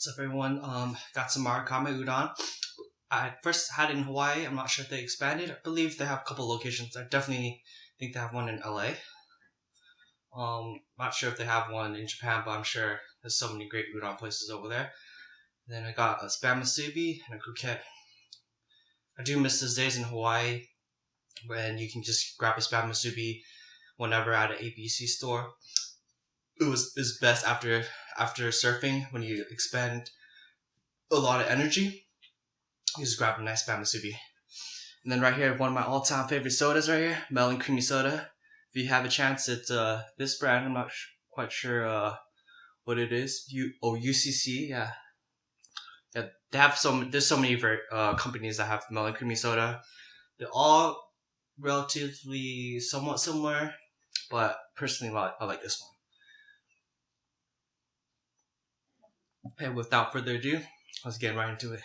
What's up, everyone? Got some Marugame Udon. I first had it in Hawaii. I'm not sure if they expanded. I believe they have a couple locations. I definitely think they have one in LA. Not sure if they have one in Japan, but I'm sure there's so many great udon places over there. Then I got a spam Masubi and a Croquette. I do miss those days in Hawaii when you can just grab a spam Masubi whenever at an ABC store. It was best after surfing when you expend a lot of energy. You just grab a nice spam Masubi. And then right here, one of my all-time favorite sodas right here, melon creamy soda. If you have a chance, it's this brand. I'm not quite sure what it is. UCC, yeah. Yeah, they have there's so many companies that have melon creamy soda. They're all relatively somewhat similar, but personally, I like this one. And without further ado, let's get right into it.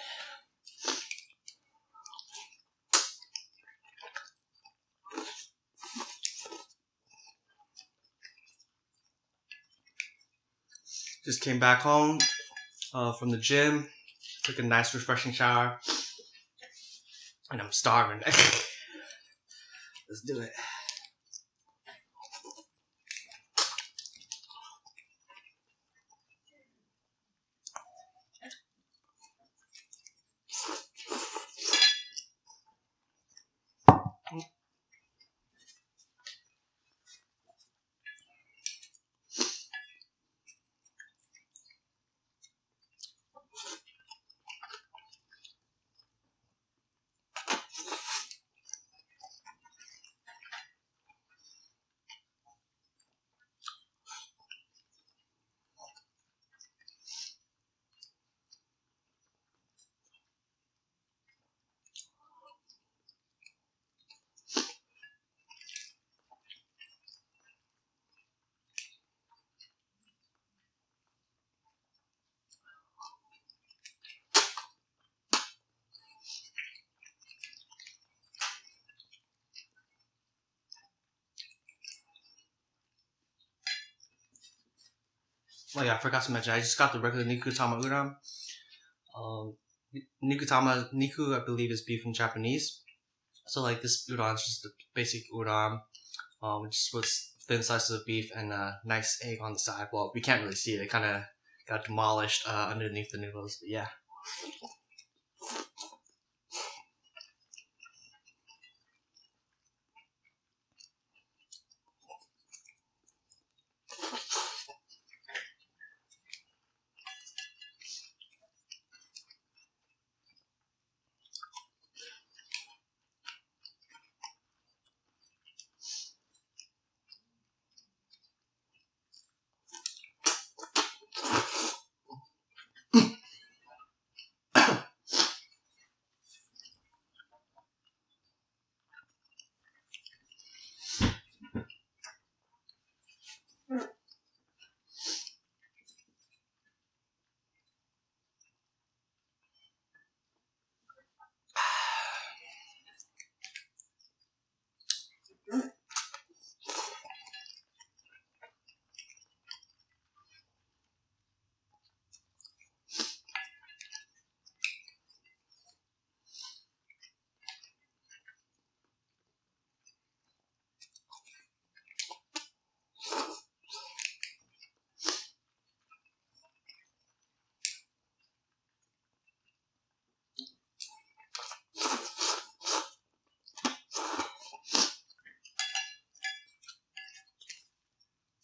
Just came back home from the gym, took a nice refreshing shower, and I'm starving. Let's do it. Oh yeah, I forgot to mention, I just got the regular Nikku udon. Nikku, I believe, is beef in Japanese. So like this udon is just the basic udon, just with thin slices of beef and a nice egg on the side. Well, we can't really see it. It kind of got demolished underneath the noodles, but yeah.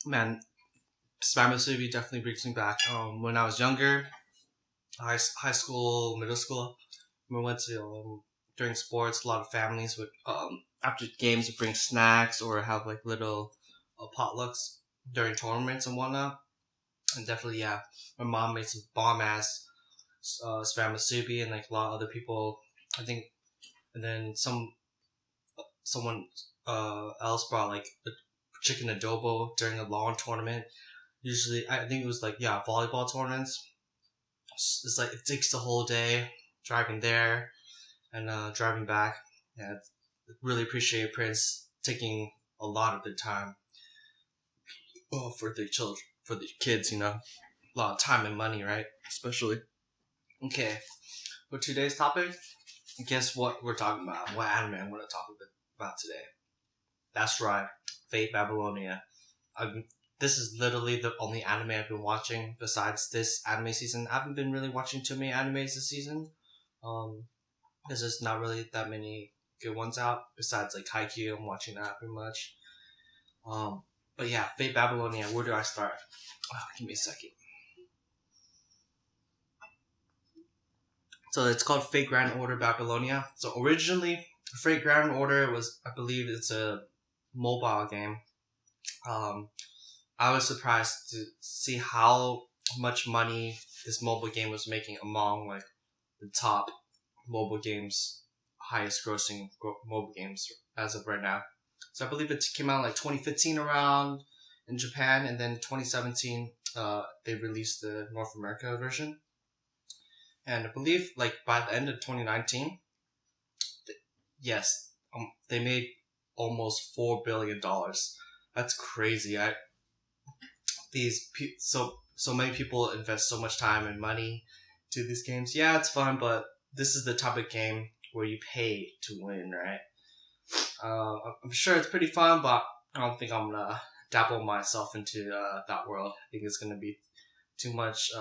Man, spam Masubi definitely brings me back. When I was younger, high school, middle school, we went to during sports. A lot of families would after games would bring snacks or have like little potlucks during tournaments and whatnot. And definitely, yeah, my mom made some bomb ass spam Masubi, and like a lot of other people, I think, and then someone else brought like a chicken adobo during a long tournament. Usually, I think it was like, yeah, volleyball tournaments. It's like it takes the whole day driving there and driving back. Yeah, really appreciate Prince taking a lot of the time for the kids, you know. a lot of time and money, right? Especially. Okay, for today's topic, guess what we're talking about? What anime I'm going to talk about today? That's right, Fate Babylonia. This is literally the only anime I've been watching besides this anime season. I haven't been really watching too many animes this season. There's just not really that many good ones out besides like Haikyuu. I'm watching that pretty much. But yeah, Fate Babylonia. Where do I start? Give me a second. So it's called Fate Grand Order Babylonia. So originally, Fate Grand Order was, I believe, it's a mobile game. I was surprised to see how much money this mobile game was making among like the top mobile games, highest grossing mobile games as of right now. So I believe it came out like 2015 around in Japan, and then 2017 they released the North America version. And I believe like by the end of 2019, yes, they made almost $4 billion. That's crazy. So many people invest so much time and money to these games. Yeah, it's fun, but this is the type of game where you pay to win, right? I'm sure it's pretty fun, but I don't think I'm gonna dabble myself into that world. I think it's gonna be too much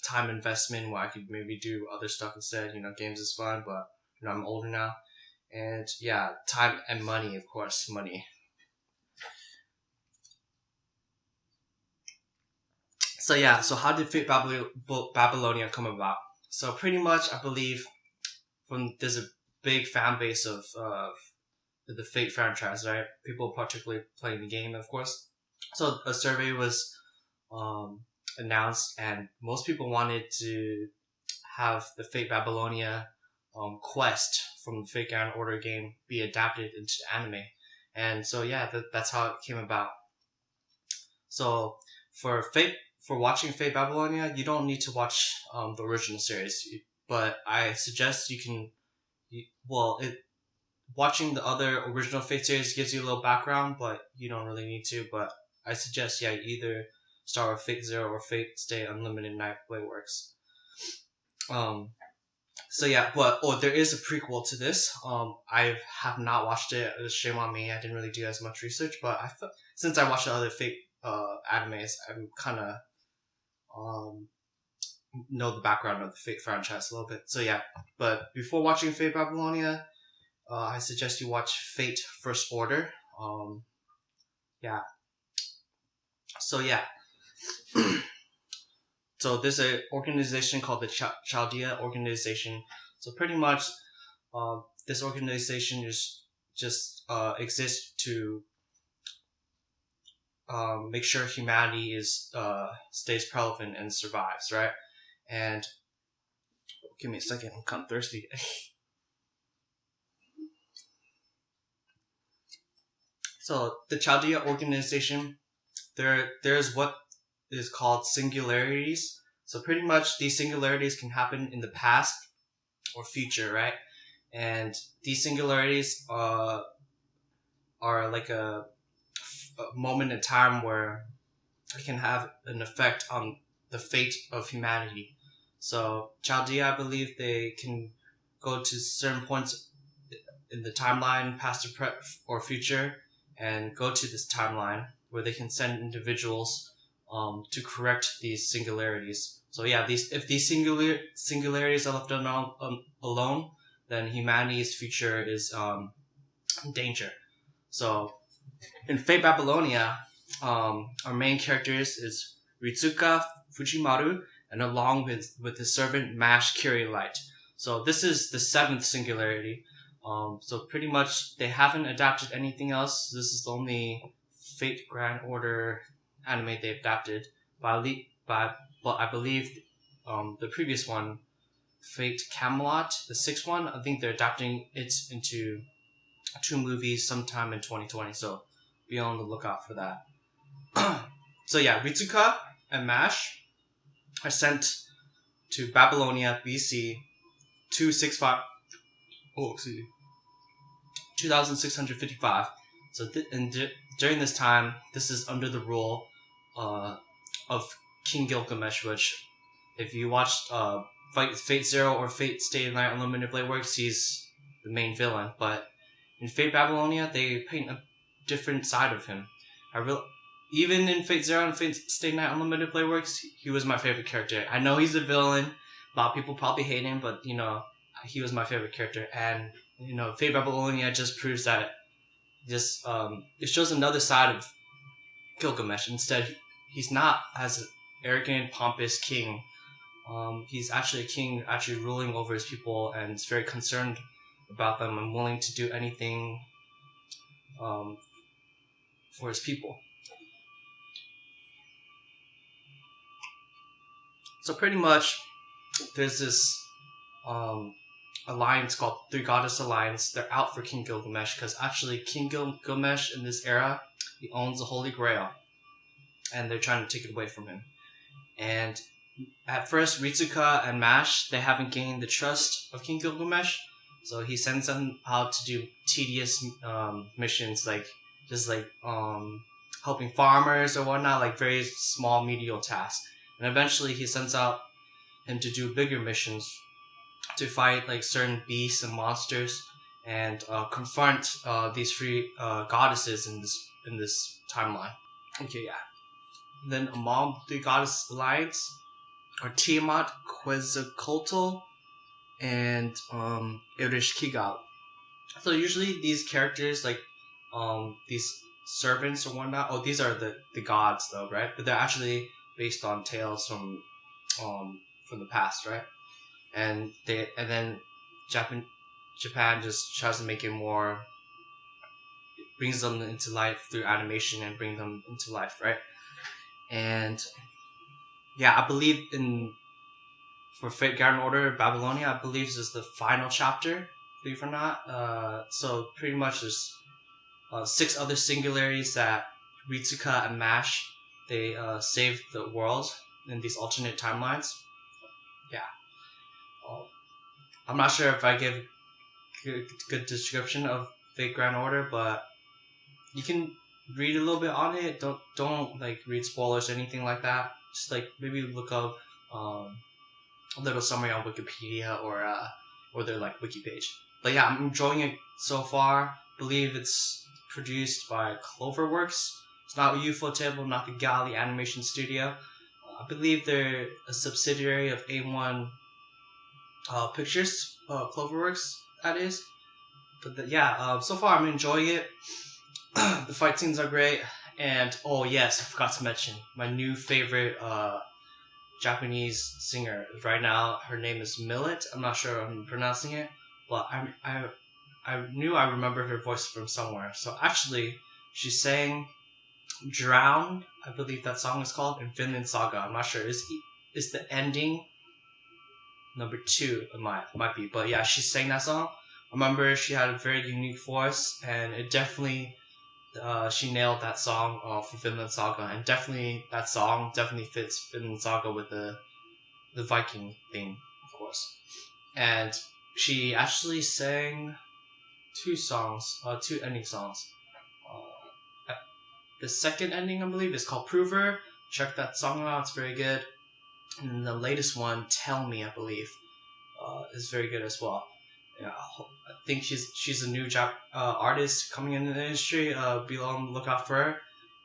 time investment where I could maybe do other stuff instead. Games is fun, but I'm older now, and yeah, time and money, of course, money. So yeah, so how did Fate Babylonia come about? So pretty much, I believe, there's a big fan base of the Fate franchise, right? People particularly playing the game, of course. So a survey was announced, and most people wanted to have the Fate Babylonia quest from the Fate Grand Order game be adapted into anime. And so yeah, that's how it came about. So for watching Fate Babylonia, you don't need to watch the original series, but I suggest watching the other original Fate series gives you a little background, but you don't really need to. But I suggest, you either start with Fate Zero or Fate Stay Unlimited Night Play Works. So yeah, there is a prequel to this. I have not watched it. Shame on me. I didn't really do as much research, but since I watched the other Fate animes, I'm kind of know the background of the Fate franchise a little bit. So yeah, but before watching Fate Babylonia, I suggest you watch Fate First Order. Yeah. So yeah. So there's an organization called the Chaldea Organization. So pretty much, this organization just exists to make sure humanity stays relevant and survives, right? And give me a second, I'm kind of thirsty. So the Chaldea Organization, there's what is called singularities. So pretty much these singularities can happen in the past or future, right? And these singularities are like a moment in time where it can have an effect on the fate of humanity. So Chaldea, I believe they can go to certain points in the timeline, past or future, and go to this timeline where they can send individuals to correct these singularities. So yeah, if these singularities are left alone, then humanity's future is in danger. So in Fate Babylonia, our main characters is Ritsuka Fujimaru, and along with his servant Mash Kirilight. So this is the 7th singularity. So pretty much they haven't adapted anything else. This is the only Fate Grand Order anime they adapted. But I believe the previous one, Fate Camelot, the 6th one, I think they're adapting it into 2 movies sometime in 2020. So be on the lookout for that. So yeah, Ritsuka and Mash are sent to Babylonia, BC, 2655. So during this time, this is under the rule of King Gilgamesh, which if you watched Fate Zero or Fate Stay the Night Unlimited Blade Works, he's the main villain. But in Fate Babylonia, they paint a different side of him. Even in Fate Zero and Fate Stay the Night Unlimited Blade Works, he was my favorite character. I know he's a villain. A lot of people probably hate him, but he was my favorite character. And Fate Babylonia just proves that it shows another side of Gilgamesh. Instead, he's not as an arrogant, pompous king. He's actually a king, actually ruling over his people, and is very concerned about them and willing to do anything for his people. So pretty much, there's this alliance called Three Goddess Alliance. They're out for King Gilgamesh because actually King Gilgamesh in this era, he owns the Holy Grail, and they're trying to take it away from him. And at first, Ritsuka and Mash, they haven't gained the trust of King Gilgamesh, so he sends them out to do tedious missions, like helping farmers or whatnot, like very small, menial tasks. And eventually, he sends out him to do bigger missions, to fight like certain beasts and monsters, and confront these three goddesses in this timeline. Okay, yeah. Then among the Goddess Alliance are Tiamat, Quetzalcoatl, and Ereshkigal. So usually these characters, like these servants or whatnot, these are the gods though, right? But they're actually based on tales from the past, right? And then Japan just tries to make it more, brings them into life through animation and bring them into life, right? And yeah, I believe for Fate Grand Order Babylonia, I believe this is the final chapter, believe it or not. So pretty much there's 6 other singularities that Ritsuka and Mash, they saved the world in these alternate timelines. Yeah. I'm not sure if I give good description of Fate Grand Order, but you can read a little bit on it. Don't like read spoilers or anything like that. Just like maybe look up a little summary on Wikipedia or their like wiki page. But yeah, I'm enjoying it so far. I believe it's produced by Cloverworks. It's not Ufotable, not the Galley Animation Studio. I believe they're a subsidiary of A1 Pictures, Cloverworks, that is. But so far I'm enjoying it. The fight scenes are great. And, oh yes, I forgot to mention, my new favorite Japanese singer. Right now, her name is Millet. I'm not sure I'm pronouncing it, but I knew I remembered her voice from somewhere. So actually, she sang Drown, I believe that song is called, in Vinland Saga. I'm not sure. Is the ending number 2? It might be. But yeah, she sang that song. I remember she had a very unique voice, and it definitely, she nailed that song for Vinland Saga. And definitely, that song definitely fits Vinland Saga with the Viking theme, of course. And she actually sang 2 ending songs. The second ending, I believe, is called Prover. Check that song out, it's very good. And then the latest one, Tell Me, I believe, is very good as well. Yeah, I think she's a new artist coming into the industry. Be on the lookout for her.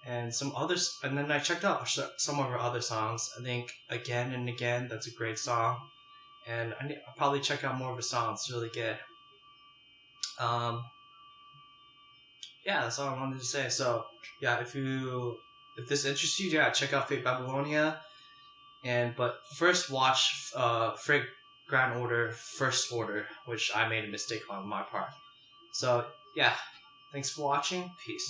And some others. And then I checked out some of her other songs. I think Again and Again, that's a great song. And I'll probably check out more of her songs. It's really good. Yeah, that's all I wanted to say. So, yeah, if this interests you, yeah, check out Fate Babylonia. But first watch Fate Grand Order First Order, which I made a mistake on my part. So, yeah, thanks for watching. Peace.